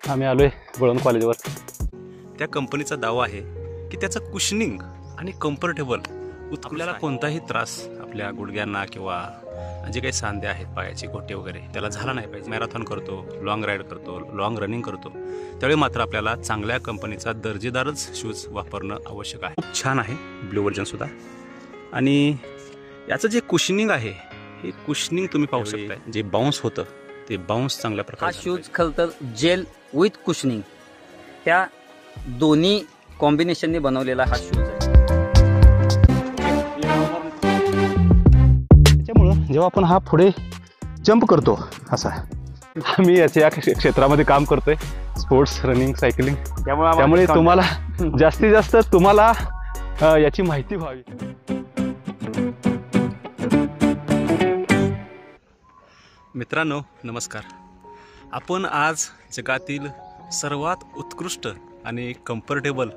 आम्ही आलोय वळण कॉलेजवर। त्या कंपनीचा दावा आहे की त्याचं कुशनिंग आणि कम्फर्टेबल आपल्याला कोणताही त्रास आपल्या गुडघ्यांना किंवा जे काही सांधे आहेत पायाचे गोटे वगैरे त्याला झाला नाही पाहिजे। मॅरेथॉन करतो, लॉंग राईड करतो, लॉंग रनिंग करतो, त्यावेळी मात्र आपल्याला चांगल्या कंपनीचा दर्जेदारच शूज वापरणं आवश्यक आहे। खूप छान आहे ब्लू व्हर्जनसुद्धा। आणि याचं जे कुशनिंग आहे हे कुशनिंग तुम्ही पाहू शकता, जे बाउन्स होतं ते बाउन्स चांगल्या प्रकारे। हा शूज खरं तर जेल विथ कुशनिंग त्या दोन्ही कॉम्बिनेशनने बनवलेला हा शूज आहे। त्याच्यामुळं जेव्हा आपण हा पुढे जंप करतो असा, आम्ही या क्षेत्रामध्ये काम करतोय, स्पोर्ट्स, रनिंग, सायकलिंग, त्यामुळे तुम्हाला जास्तीत जास्त तुम्हाला याची माहिती व्हावी। मित्रांनो नमस्कार, आपण आज जगातील सर्वात उत्कृष्ट आणि कम्फर्टेबल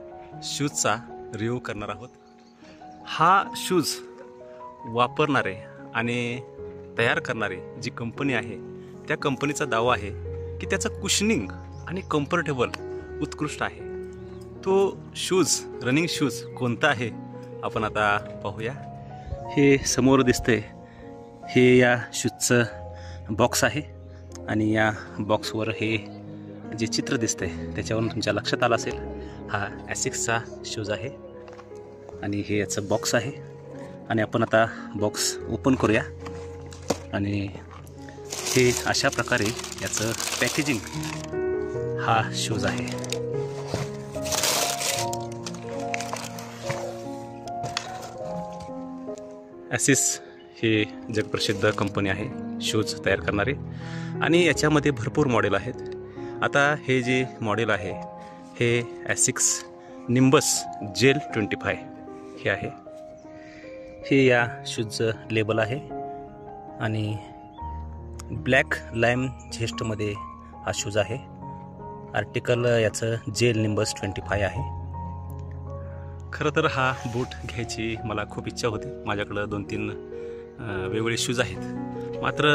शूजचा रिव्ह्यू करणार आहोत। हा शूज वापरणारे आणि तयार करणारी जी कंपनी आहे त्या कंपनीचा दावा आहे की त्याचं कुशनिंग आणि कम्फर्टेबल उत्कृष्ट आहे। तो शूज, रनिंग शूज कोणता आहे आपण आता पाहूया। हे समोर दिसतंय हे या शूजचं बॉक्स आहे आणि या बॉक्सवर हे जे चित्र दिसतंय त्याच्यावरून तुमच्या लक्षात आलं असेल हा ॲसिक्सचा शूज आहे आणि हे याचं बॉक्स आहे। आणि आपण आता बॉक्स ओपन करूया आणि हे अशा प्रकारे याचं पॅकेजिंग हा शूज आहे। ॲसिस हे जगप्रसिद्ध कंपनी आहे शूज तयार करणारे आणि याच्यामध्ये भरपूर मॉडेल आहेत। आता हे जे मॉडेल आहे हे ॲसिक्स निम्बस जेल 25 हे आहे। हे या शूजचं लेबल आहे आणि ब्लॅक लाईम झेस्टमध्ये हा शूज आहे। आर्टिकल याचं जेल निम्बस 25 आहे। खरं तर हा बूट घ्यायची मला खूप इच्छा होती, माझ्याकडं 2-3 वेगवेगळे शूज आहेत, मात्र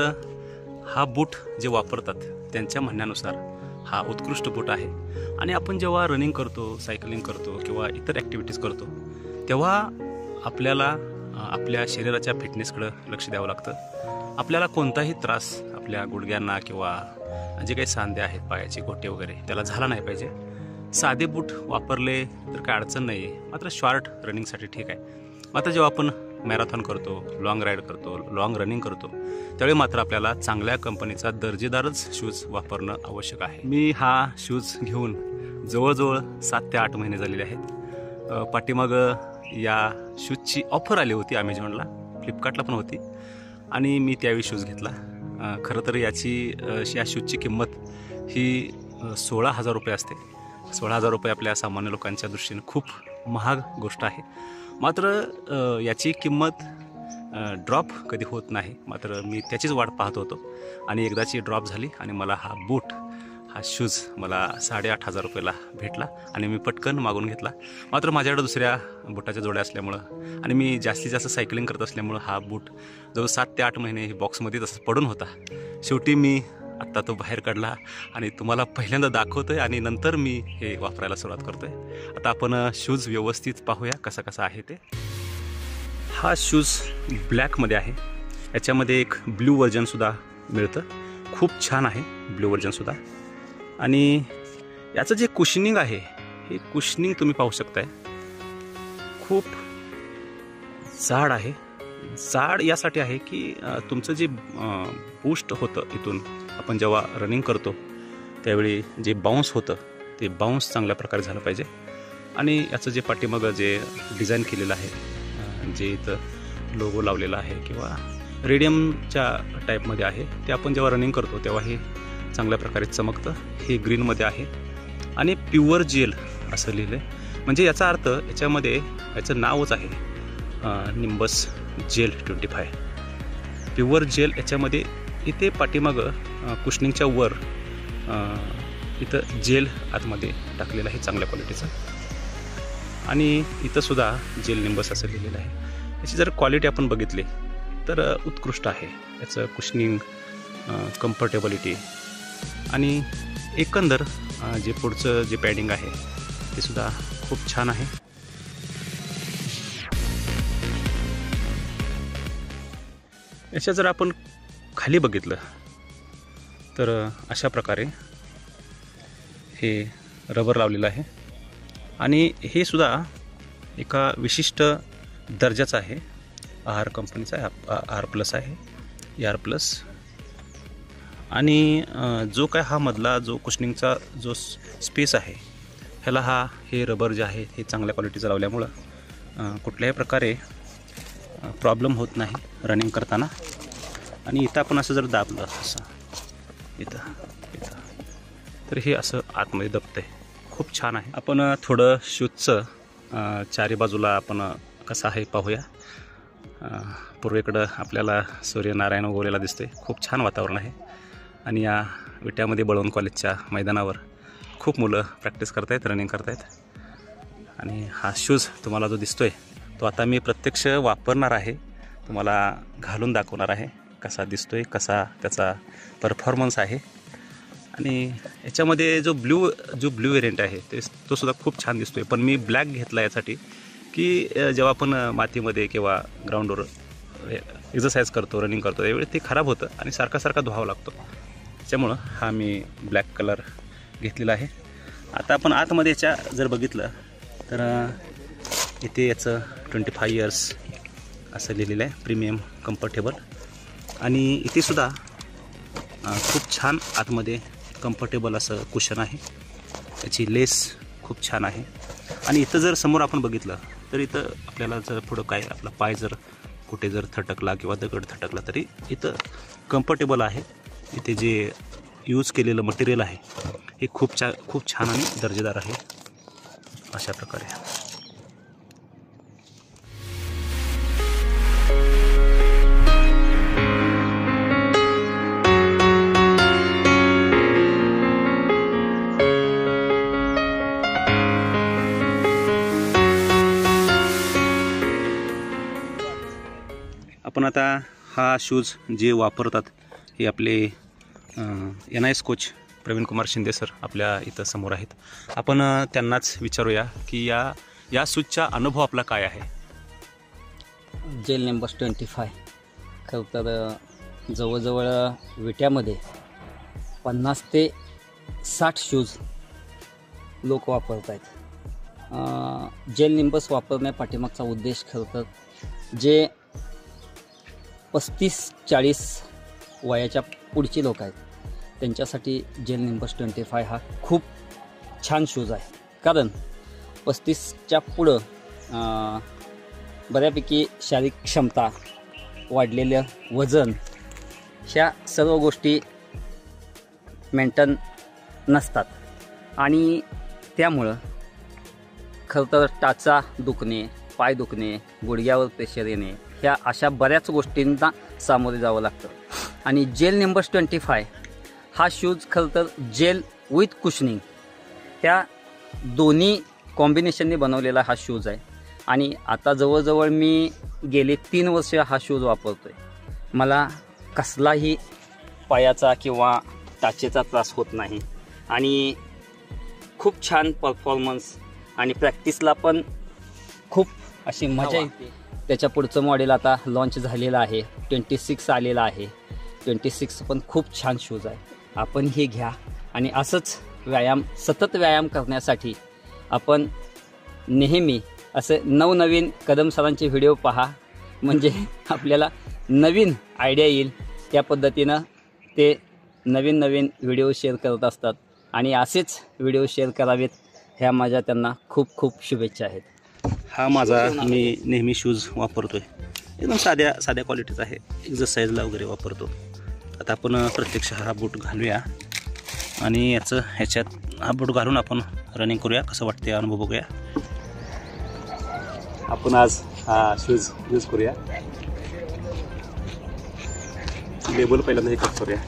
हा बूट जे वापरतात त्यांच्या म्हणण्यानुसार हा उत्कृष्ट बूट आहे। आणि आपण जेव्हा रनिंग करतो, सायकलिंग करतो किंवा इतर ॲक्टिव्हिटीज करतो तेव्हा आपल्याला आपल्या शरीराच्या फिटनेसकडं लक्ष द्यावं लागतं। आपल्याला कोणताही त्रास आपल्या गुडघ्यांना किंवा जे काही सांधे आहेत पायाचे गोटे वगैरे त्याला झाला नाही पाहिजे। साधे बूट वापरले तर काय अडचण नाही आहे, मात्र शॉर्ट रनिंगसाठी ठीक आहे। मात्र जेव्हा आपण मॅरेथॉन करतो, लॉंग राईड करतो, लॉंग रनिंग करतो त्यावेळी मात्र आपल्याला चांगल्या कंपनीचा दर्जेदारच शूज वापरणं आवश्यक आहे। मी हा शूज घेऊन जवळजवळ 7 ते 8 महिने झालेले आहेत। पाठीमागं या शूजची ऑफर आली होती अमेझॉनला, फ्लिपकार्टला पण होती आणि मी त्यावेळी शूज घेतला। खरं तर या शूजची किंमत ही 16,000 रुपये असते। 16,000 रुपये आपल्या सामान्य लोकांच्या दृष्टीने खूप महाग गोष्ट आहे, मात्र याची किंमत ड्रॉप कधी होत नाही। मात्र मी त्याचीच वाट पाहत होतो आणि एकदाची ड्रॉप झाली आणि मला हा बूट, हा शूज मला 8,500 रुपयाला भेटला आणि मी पटकन मागून घेतला। मात्र माझ्याकडे दुसऱ्या बुटाच्या जोड्या असल्यामुळं आणि मी जास्तीत जास्त सायकलिंग करत असल्यामुळं हा बूट जवळ 7 ते 8 महिने बॉक्समध्ये तसंच पडून होता। शेवटी मी आत्ता तो बाहेर काढला आणि तुम्हाला पहिल्यांदा दाखवतोय आणि नंतर मी हे वापरायला सुरुवात करतोय। आता आपण शूज व्यवस्थित पाहूया कसा कसा आहे ते। हा शूज ब्लॅकमध्ये आहे, याच्यामध्ये एक ब्लू व्हर्जनसुद्धा मिळतं, खूप छान आहे ब्लू व्हर्जनसुद्धा। आणि याचं जे कुशनिंग आहे हे कुशनिंग तुम्ही पाहू शकताय, खूप जाड आहे। जाड यासाठी आहे की तुमचं जे बूस्ट होतं इथून आपण जेव्हा रनिंग करतो त्यावेळी जे बाउन्स होतं ते बाउन्स चांगल्या प्रकारे झालं पाहिजे। आणि याचं जे पाठीमागं जे डिझाईन केलेलं आहे, जे इथं लोगो लावलेला आहे किंवा रेडियमच्या टाईपमध्ये आहे, ते आपण जेव्हा रनिंग करतो तेव्हा हे चांगल्या प्रकारे चमकतं। हे ग्रीनमध्ये आहे आणि प्युअर जेल असं लिहिलं आहे, म्हणजे याचा अर्थ याच्यामध्ये याचं नावच आहे निम्बस जेल 25 प्युअर जेल। याच्यामध्ये इथे पाठीमागं कुशनिंगच्या वर इथं जेल आतमध्ये टाकलेलं आहे चांगल्या क्वालिटीचं आणि इथं सुद्धा जेल निम्बस असं लिहिलेलं आहे। याची जर क्वालिटी आपण बघितली तर उत्कृष्ट आहे, याचं कुशनिंग, कम्फर्टेबिलिटी आणि एकंदर जे पुढचं जे पॅडिंग आहे ते सुद्धा खूप छान आहे. याच्या जर आपण खाली बघितलं तर अशा प्रकारे हे रबर लावलेलं आहे आणि हे सुद्धा एका विशिष्ट दर्जाचं आहे. आर कंपनीचा आहे, आर प्लस आहे, आर प्लस. आणि जो काय हा मधला जो कुशनिंगचा जो स्पेस आहे ह्याला हे रबर जे आहे हे चांगल्या क्वालिटीचं लावल्यामुळं कुठल्याही प्रकारे प्रॉब्लेम होत नाही रनिंग करताना. आणि इथं आपण असं जर दाबलं असं इथं तर हे असं आतमध्ये दबतंय. खूप छान आहे. आपण थोडं शूजचं चारी बाजूला आपण कसं आहे पाहूया. पूर्वेकडं आपल्याला सूर्यनारायण उगवलेला दिसतोय. खूप छान वातावरण आहे. आणि या विट्यामध्ये बळवंत कॉलेजच्या मैदानावर खूप मुलं प्रॅक्टिस करतायत, रनिंग करतायत. आणि हा शूज तुम्हाला जो दिसतोय तो आता मी प्रत्यक्ष वापरणार आहे, तुम्हाला घालून दाखवणार आहे कसा दिसतोय, कसा त्याचा परफॉर्मन्स आहे. आणि याच्यामध्ये जो ब्ल्यू व्हेरियंट आहे तो सुद्धा खूप छान दिसतोय. पण मी ब्लॅक घेतला यासाठी की जेव्हा आपण मातीमध्ये किंवा ग्राउंडवर एक्झरसाईज करतो, रनिंग करतो त्यावेळी ते खराब होतं आणि सारखा धुवावा लागतो. त्याच्यामुळं हा मी ब्लॅक कलर घेतलेला आहे. आता आपण आतमध्ये याच्या जर बघितलं तर इथे याचं 25 इयर्स असं लिहिलेलं आहे, प्रीमियम कम्फर्टेबल. आणि इथे सुद्धा खूप छान आतमध्ये कम्फर्टेबल असं कुशन आहे. त्याची लेस खूप छान आहे. आणि इथं जर समोर आपण बघितलं तर इथं आपल्याला जर पुढं काय आपला पाय जर कुठे जर थटकला किंवा दगड थटकला तरी इथं कम्फर्टेबल आहे. इथे जे यूज केलेलं मटेरियल आहे हे खूप छान आणि दर्जेदार आहे. अशा प्रकारे आपण आता हा शूज जे वापरतात हे आपले NIS coach Praveen Kumar Shinde sir आपल्या इथं समोर आहेत. आपण त्यांनाच विचारूया की या शूजचा अनुभव आपला काय आहे. जेल निंबस 25 खरं तर जवळजवळ विट्यामध्ये 50 ते 60 शूज लोक वापरत आहेत. जेल निंबस वापरण्या पाठीमागचा उद्देश खरं तर जे 35-40 वयाच्या पुढची लोक आहेत त्यांच्यासाठी जेल निंबस 25 हा खूप छान शूज आहे. कारण 35च्या पुढं बऱ्यापैकी शारीरिक क्षमता, वाढलेलं वजन, ह्या सर्व गोष्टी मेंटेन नसतात. आणि त्यामुळं खरं तर टाचा दुखणे, पाय दुखणे, गुडघ्यावर प्रेशर येणे, ह्या अशा बऱ्याच गोष्टींना सामोरे जावं लागतं. आणि जेल निंबस 25 हा शूज खरं तर जेल विथ कुशनिंग ह्या दोन्ही कॉम्बिनेशनने बनवलेला हा शूज आहे. आणि आता जवळजवळ मी गेले 3 वर्ष हा शूज वापरतो आहे. मला कसलाही पायाचा किंवा टाचेचा त्रास होत नाही. आणि खूप छान परफॉर्मन्स आणि प्रॅक्टिसला पण खूप अशी मजा येते. त्याच्या पुढचं मॉडेल आता लॉन्च झालेलं आहे, 26 आलेलं आहे. 26 पण खूप छान शूज आहे. आपण हे घ्या आणि असंच सतत व्यायाम करण्यासाठी आपण नेहमी असे नवनवीन कदम सरांचे व्हिडिओ पहा, म्हणजे आपल्याला नवीन आयडिया येईल. त्या पद्धतीनं ते नवीन व्हिडिओ शेअर करत असतात आणि असेच व्हिडिओ शेअर करावेत ह्या माझ्या त्यांना खूप खूप शुभेच्छा आहेत. हा माझा मी नेहमी शूज वापरतोय, एकदम साध्या क्वालिटीचा आहे. एक्झरसाईजला वगैरे वापरतो. आता आपण प्रत्यक्ष हा बूट घालूया आणि ह्याच्यात हा बूट घालून आपण रनिंग करूया, कसं वाटते अनुभव बघूया. आपण आज हा शूज यूज करूया. लेबल पहिल्यांदा हे कट करूया.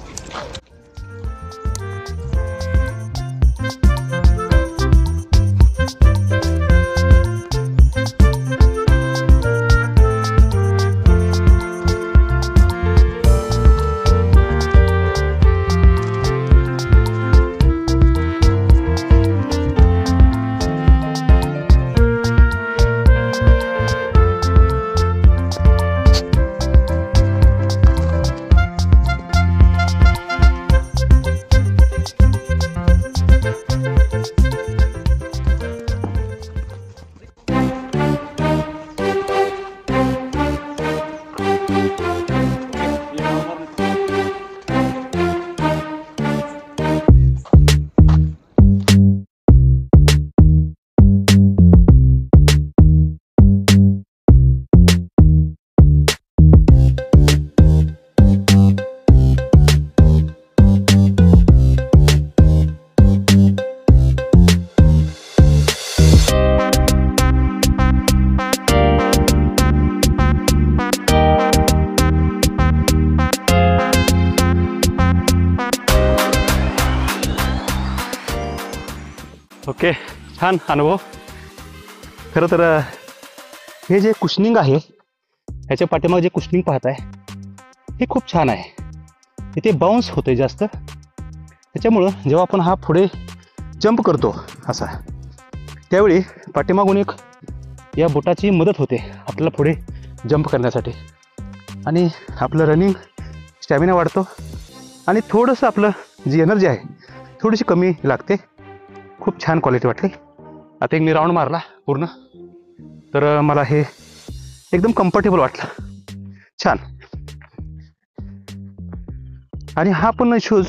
ओके, छान अनुभव. खरं तर हे जे कुशनिंग आहे ह्याच्या पाठीमागे जे कुशनिंग पाहताय हे खूप छान आहे. इथे बाउन्स होते जास्त, त्याच्यामुळं जेव्हा आपण हा पुढे जंप करतो असा, त्यावेळी पाठीमागून एक या बोटाची मदत होते आपल्याला पुढे जंप करण्यासाठी आणि आपलं रनिंग स्टॅमिना वाढतो आणि थोडंसं आपलं जी एनर्जी आहे थोडीशी कमी लागते. खूप छान क्वालिटी वाटली. आता एक मी राऊंड मारला पूर्ण, तर मला हे एकदम कम्फर्टेबल वाटलं, छान. आणि हा पण शूज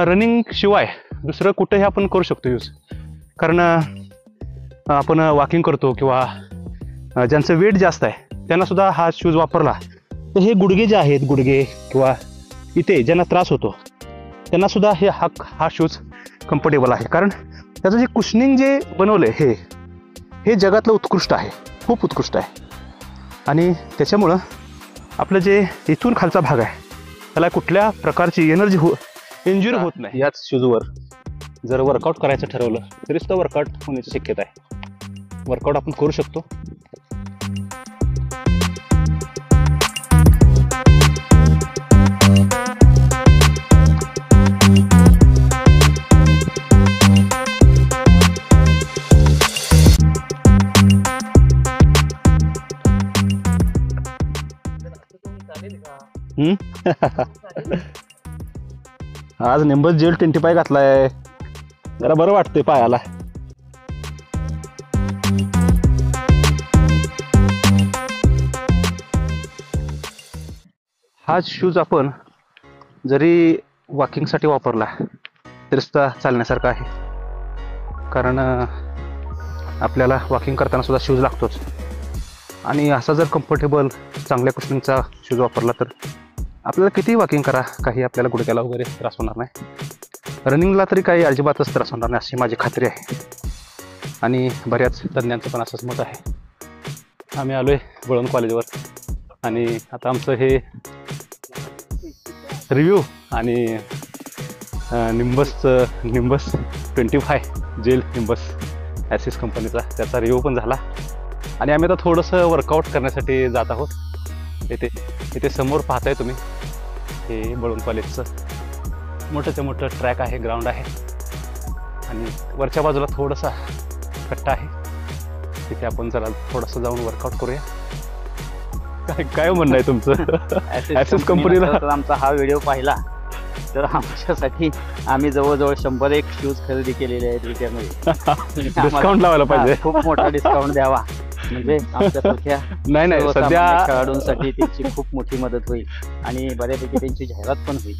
रनिंग शिवाय दुसरं कुठंही आपण करू शकतो यूज. कारण आपण वॉकिंग करतो किंवा ज्यांचं वेट जास्त आहे त्यांनासुद्धा हा शूज वापरला तर हे गुडघे जे आहेत, गुडघे किंवा इथे ज्यांना त्रास होतो त्यांनासुद्धा हा शूज कम्फर्टेबल आहे. कारण त्याचं जे कुशनिंग जे बनवलं आहे हे जगातलं उत्कृष्ट आहे, खूप उत्कृष्ट आहे. आणि त्याच्यामुळं आपलं जे इथून खालचा भाग आहे त्याला कुठल्या प्रकारची इंजुरी होत नाही. याच शूजवर जर वर्कआउट करायचं ठरवलं तरी सुद्धा वर्कआउट होण्याची शक्यता आहे. वर्कआउट आपण करू शकतो. आज निंबस जेल 25 घातलाय, जरा बरं वाटतंय पायाला. हा शूज आपण जरी वॉकिंगसाठी वापरला तरी सुद्धा चालण्यासारखा आहे. कारण आपल्याला वॉकिंग करताना सुद्धा शूज लागतोच. आणि असा जर कम्फर्टेबल चांगल्या कुशनिंगचा शूज वापरला तर आपल्याला कितीही वॉकिंग करा, काही आपल्याला गुडघ्याला वगैरे त्रास होणार नाही. रनिंगला तरी काही अजिबातच त्रास होणार नाही अशी माझी खात्री आहे. आणि बऱ्याच तज्ज्ञांचं पण असंच मत आहे. आम्ही आलो आहे बळवंत कॉलेजवर आणि आता आमचं हे रिव्ह्यू आणि निंबस 25 जेल निंबस ॲसिस कंपनीचा त्याचा रिव्ह्यू पण झाला. आणि आम्ही आता थोडंसं वर्कआउट करण्यासाठी जात आहोत. इथे समोर पाहताय तुम्ही हे बळवंत कॉलेजचं मोठंच्या मोठं ट्रॅक आहे, ग्राउंड आहे. आणि वरच्या बाजूला थोडासा कट्टा आहे, तिथे आपण जरा थोडंसं जाऊन वर्कआउट करूया. काय म्हणणं आहे तुमचं? ॲसिस कंपनीला आमचा हा व्हिडिओ पाहिला तर आमच्यासाठी आम्ही जवळजवळ 101 शूज खरेदी केलेले आहेत विक्यामध्ये. डिस्काउंट लावायला पाहिजे, खूप मोठा डिस्काउंट द्यावा, म्हणजे आमच्यासारख्या नाही सध्या खेळाडूंसाठी त्याची खूप मोठी मदत होईल आणि बऱ्यापैकी त्यांची जाहिरात पण होईल.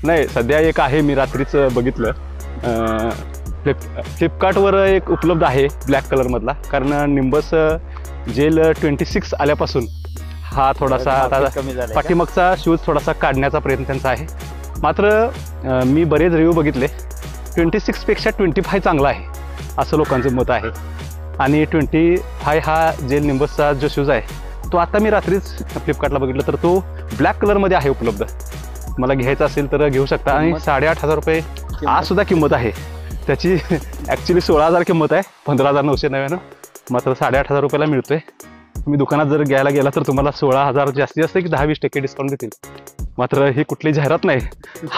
नाही सध्या एक आहे, मी रात्रीच बघितलं, फ्लिपकार्टवर एक उपलब्ध आहे ब्लॅक कलरमधला. कारण निंबस जेल 26 आल्यापासून हा थोडासा आता पाठीमागचा शूज थोडासा काढण्याचा प्रयत्न त्यांचा आहे. मात्र मी बरेच रिव्ह्यू बघितले, 26पेक्षा 25 चांगला आहे असं लोकांचं मत आहे. आणि 25 हा जेल निंबसचा जो शूज आहे तो आता मी रात्रीच फ्लिपकार्टला बघितलं तर तो ब्लॅक कलरमध्ये आहे उपलब्ध. मला घ्यायचा असेल तर घेऊ शकता. आणि 8,500 रुपये आजसुद्धा किंमत आहे त्याची. ॲक्च्युली 16,000 किंमत आहे, 15,999. मात्र 8,500 रुपयाला मिळतोय. तुम्ही दुकानात जर घ्यायला गेला तर तुम्हाला 16,000 जास्तीत जास्त की 10-20% डिस्काउंट देतील. मात्र ही कुठली जाहिरात नाही.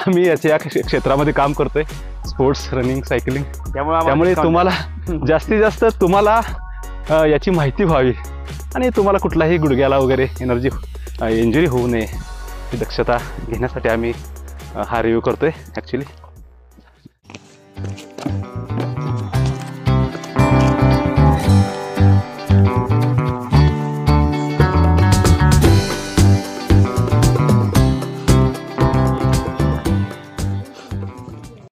आम्ही या क्षेत्रामध्ये काम करतोय, स्पोर्ट्स, रनिंग, सायकलिंग. त्यामुळे तुम्हाला जास्तीत जास्त तुम्हाला याची माहिती व्हावी आणि तुम्हाला कुठलाही गुडघ्याला वगैरे इंजुरी होऊ नये ही दक्षता घेण्यासाठी आम्ही हा रिव्ह्यू करतोय ॲक्च्युली.